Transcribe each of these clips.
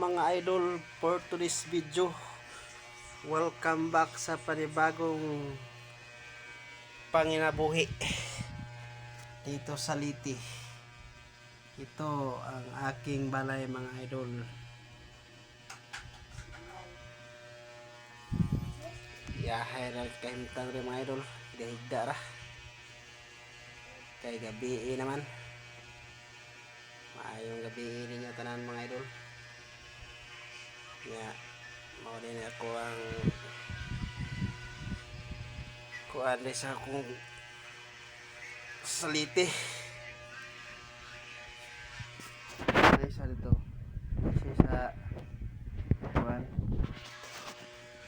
mga idol, for today's video. Welcome back sa panibagong panginabuhi dito sa Liti. Ito ang aking balay mga idol. Yahay na kahimtang rin mga idol. Higda-higda ra. Kay gabi naman. Maayong gabi ninyo tanan mga idol. Ya, mau din ako ang kuan sa akong saliti. Ay sa dito. Kasi sa kuan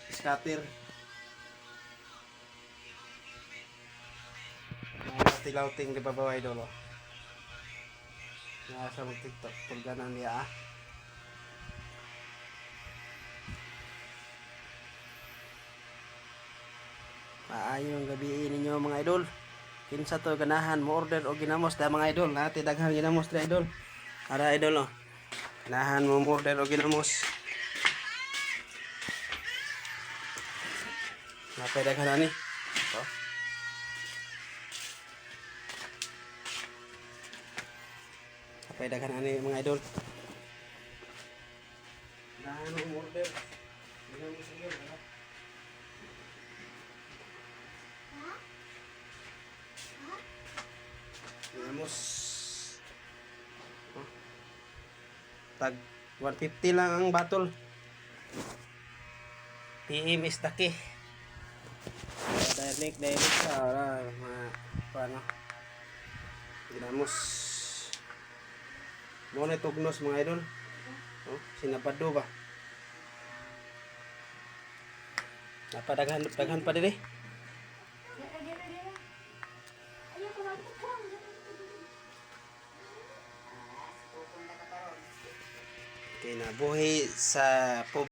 scatter. Mga tilawting di ba ba idol? Nasa mag TikTok pulganan niya ah. Maayong gabi ninyo mga idol. Kinsa to ganahan mo order o ginamos da mga idol. Nati daghan ginamos da idol. Ara idol oh. Ganahan mo order o ginamos. Napay daghan ani. Ito. Napay daghan ani mga idol. Ganahan mo order. Ginamos idol. Ginamos. Tag 150 lang ang battle. PM is taki. Direct sa mga paano. Ginamos. Mo na tugnos mga idol. Oh, sinapado ba? Napadaghan pa diri. Kinabuhi sa